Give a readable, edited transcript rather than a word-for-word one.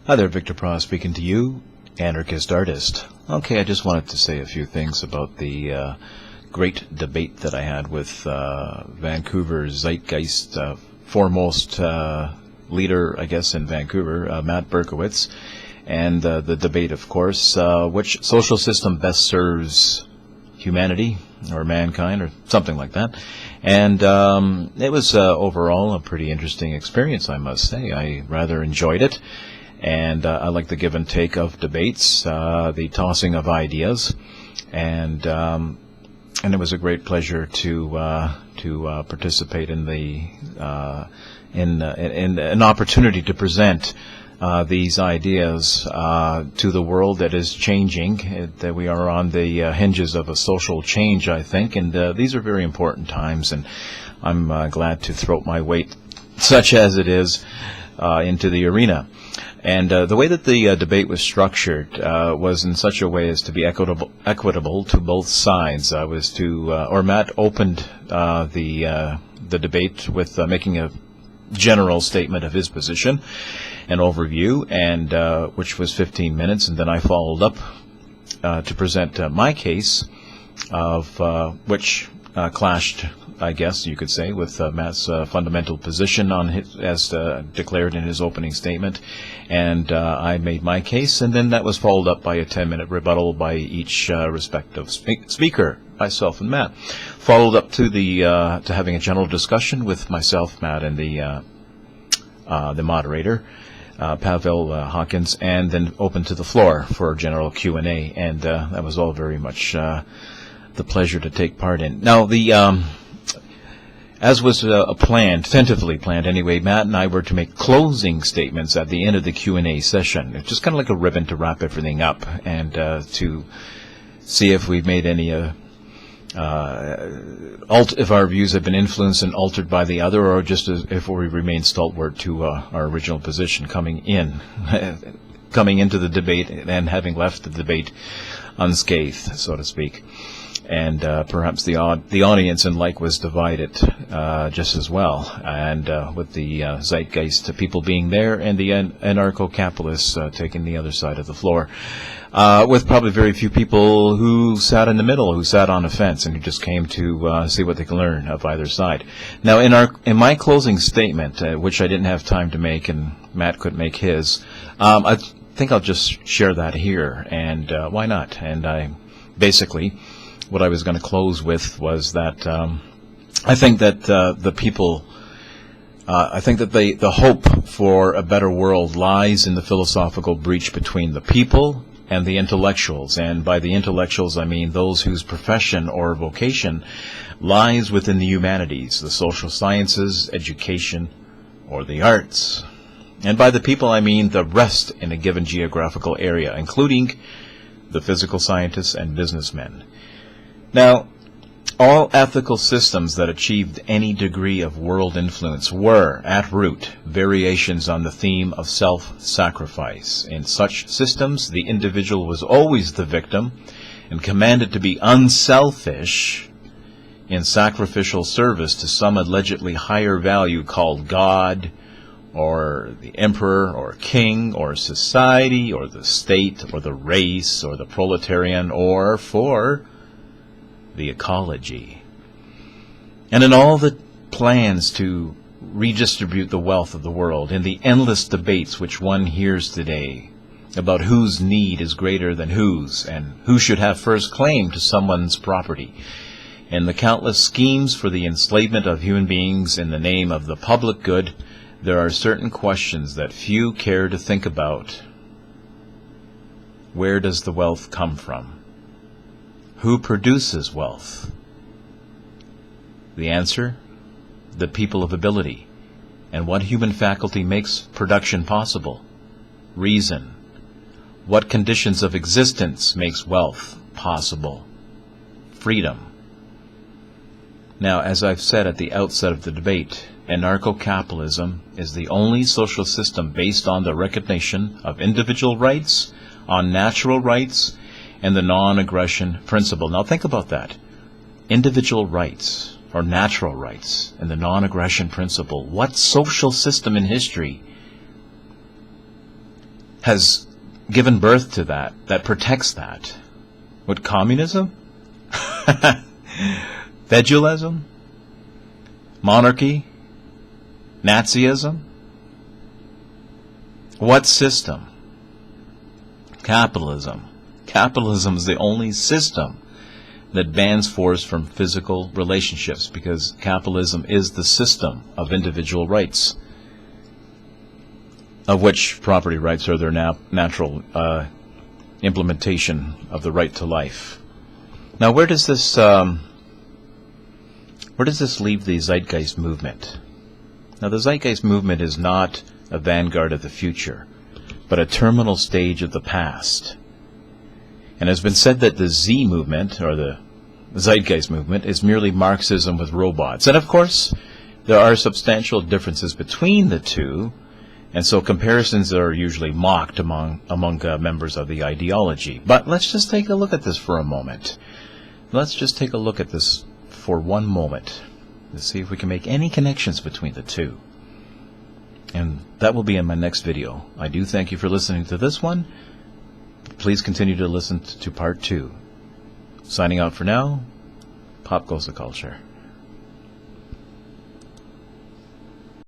Hi there, Victor Pross speaking to you, anarchist artist. Okay, I just wanted to say a few things about the great debate that I had with Vancouver's zeitgeist foremost leader, I guess, in Vancouver, Matt Berkowitz, and the debate, of course, which social system best serves humanity or mankind or something like that. And it was overall a pretty interesting experience, I must say. I rather enjoyed it. And I like the give and take of debates, the tossing of ideas, and it was a great pleasure to participate in in an opportunity to present these ideas to the world that is changing. That we are on the hinges of a social change, I think, and these are very important times. And I'm glad to throw my weight, such as it is, into the arena. And the way that the debate was structured was in such a way as to be equitable to both sides. Matt opened the debate with making a general statement of his position, an overview, and which was 15 minutes, and then I followed up to present my case, of which clashed, I guess you could say, with Matt's fundamental position on as declared in his opening statement, and I made my case, and then that was followed up by a 10-minute rebuttal by each respective speaker, myself and Matt, followed up to to having a general discussion with myself, Matt, and the moderator, Pavel Hawkins, and then open to the floor for general Q&A, and that was all very much the pleasure to take part in. Now, as was tentatively planned anyway, Matt and I were to make closing statements at the end of the Q&A session. It's just kind of like a ribbon to wrap everything up, and to see if we've made any, if our views have been influenced and altered by the other, or just if we remain stalwart to our original position coming into the debate and having left the debate unscathed, so to speak. And perhaps the audience and like was divided just as well, and with the zeitgeist, people being there, and the anarcho-capitalists taking the other side of the floor, with probably very few people who sat in the middle, who sat on a fence, and who just came to see what they can learn of either side. Now, in my closing statement, which I didn't have time to make, and Matt couldn't make his, I think I'll just share that here, and why not? And basically, what I was going to close with was that I think that the hope for a better world lies in the philosophical breach between the people and the intellectuals. And by the intellectuals, I mean those whose profession or vocation lies within the humanities, the social sciences, education, or the arts. And by the people, I mean the rest in a given geographical area, including the physical scientists and businessmen. Now, all ethical systems that achieved any degree of world influence were, at root, variations on the theme of self-sacrifice. In such systems, the individual was always the victim and commanded to be unselfish in sacrificial service to some allegedly higher value called God, or the emperor, or king, or society, or the state, or the race, or the proletarian, or for the ecology. And in all the plans to redistribute the wealth of the world, in the endless debates which one hears today about whose need is greater than whose, and who should have first claim to someone's property, in the countless schemes for the enslavement of human beings in the name of the public good, there are certain questions that few care to think about. Where does the wealth come from? Who produces wealth? The answer? The people of ability. And what human faculty makes production possible? Reason. What conditions of existence makes wealth possible? Freedom. Now, as I've said at the outset of the debate, anarcho-capitalism is the only social system based on the recognition of individual rights, on natural rights, and the non-aggression principle. Now think about that. Individual rights, or natural rights, and the non-aggression principle. What social system in history has given birth to that protects that. What, communism? Feudalism? Monarchy? Nazism? What system? Capitalism. Capitalism is the only system that bans force from physical relationships, because capitalism is the system of individual rights, of which property rights are their natural implementation of the right to life. Now, where does this leave the Zeitgeist movement? Now, the Zeitgeist movement is not a vanguard of the future, but a terminal stage of the past. And it has been said that the Z movement, or the Zeitgeist movement, is merely Marxism with robots. And of course, there are substantial differences between the two, and so comparisons are usually mocked among members of the ideology. But let's just take a look at this for a moment. Let's just take a look at this for one moment to see if we can make any connections between the two. And that will be in my next video. I do thank you for listening to this one. Please continue to listen to part 2. Signing out for now, Pop Goes the Culture.